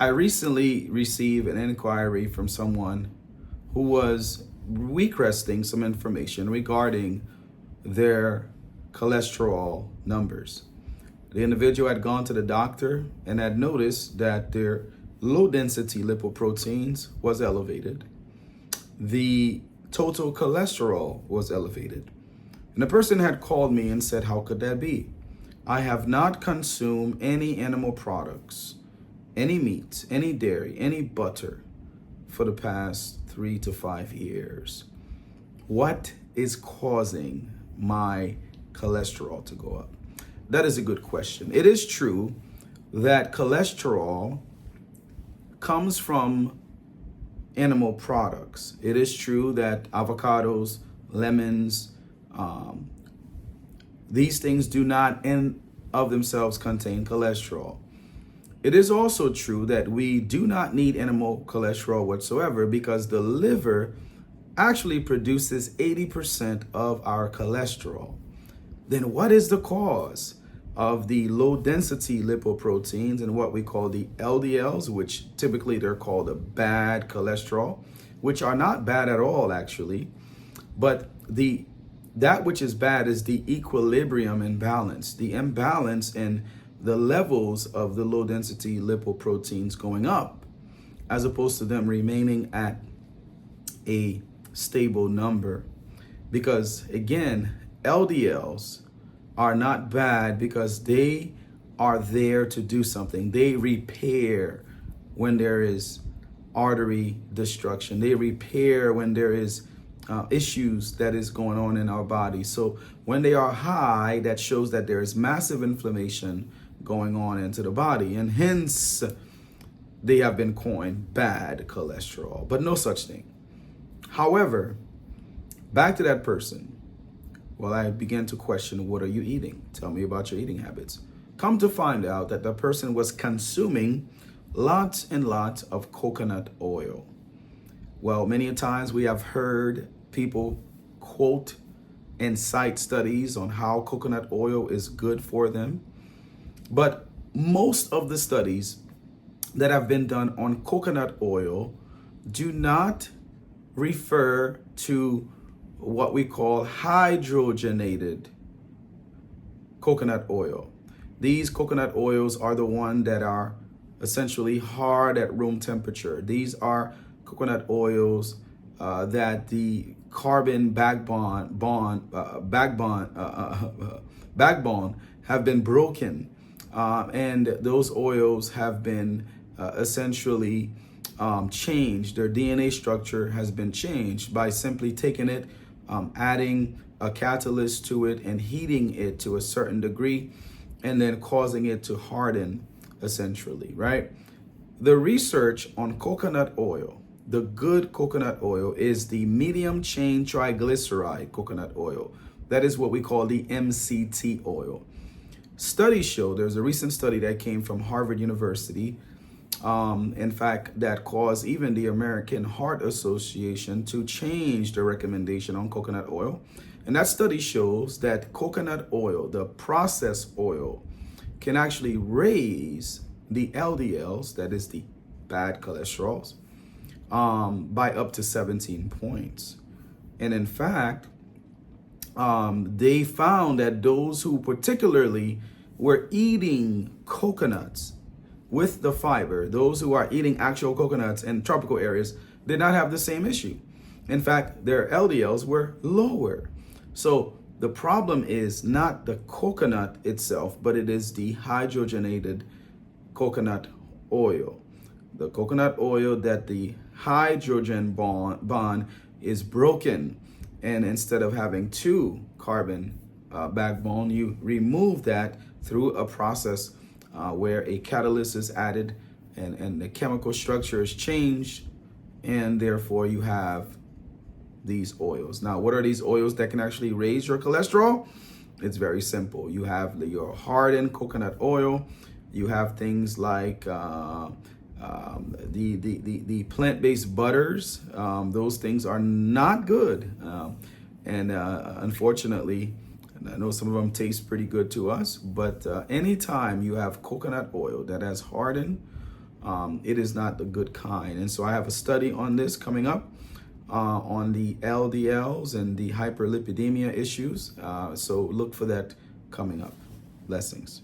I recently received an inquiry from someone who was requesting some information regarding their cholesterol numbers. The individual had gone to the doctor and had noticed that their low density lipoproteins was elevated. The total cholesterol was elevated. And the person had called me and said, how could that be? I have not consumed any animal products, any meat, any dairy, any butter for the past 3 to 5 years. What is causing my cholesterol to go up? That is a good question. It is true that cholesterol comes from animal products. It is true that avocados, lemons, these things do not in of themselves contain cholesterol. It is also true that we do not need animal cholesterol whatsoever because the liver actually produces 80% of our cholesterol. Then what is the cause of the low density lipoproteins and what we call the LDLs, which typically they're called a bad cholesterol, which are not bad at all actually, but that which is bad is the equilibrium imbalance, the imbalance in the levels of the low density lipoproteins going up as opposed to them remaining at a stable number. Because again, LDLs are not bad because they are there to do something. They repair when there is artery destruction. They repair when there is issues that is going on in our body. So when they are high, that shows that there is massive inflammation going on into the body, and hence they have been coined bad cholesterol, but no such thing. However, back to that person. Well, I began to question, what are you eating? Tell me about your eating habits. Come to find out that the person was consuming lots and lots of coconut oil. Well, many times we have heard people quote and cite studies on how coconut oil is good for them. But most of the studies that have been done on coconut oil do not refer to what we call hydrogenated coconut oil. These coconut oils are the ones that are essentially hard at room temperature. These are coconut oils that the carbon backbone have been broken, and those oils have been essentially changed. Their DNA structure has been changed by simply taking it, adding a catalyst to it and heating it to a certain degree, and then causing it to harden essentially, right? The research on coconut oil, the good coconut oil, is the medium chain triglyceride coconut oil. That is what we call the MCT oil. Studies show, there's a recent study that came from Harvard University, in fact, that caused even the American Heart Association to change the recommendation on coconut oil. And that study shows that coconut oil, the processed oil, can actually raise the LDLs, that is the bad cholesterols, by up to 17 points. And in fact, they found that those who particularly were eating coconuts with the fiber, those who are eating actual coconuts in tropical areas, did not have the same issue. In fact, their LDLs were lower. So the problem is not the coconut itself, but it is the hydrogenated coconut oil. The coconut oil that the hydrogen bond is broken, and instead of having 2 carbon backbone, you remove that through a process where a catalyst is added and the chemical structure is changed, and therefore you have these oils. Now, what are these oils that can actually raise your cholesterol? It's very simple. You have your hardened coconut oil. You have things like the plant-based butters. Those things are not good, and unfortunately, I know some of them taste pretty good to us, but anytime you have coconut oil that has hardened, It is not the good kind. And so I have a study on this coming up on the LDLs and the hyperlipidemia issues. So look for that coming up. Blessings.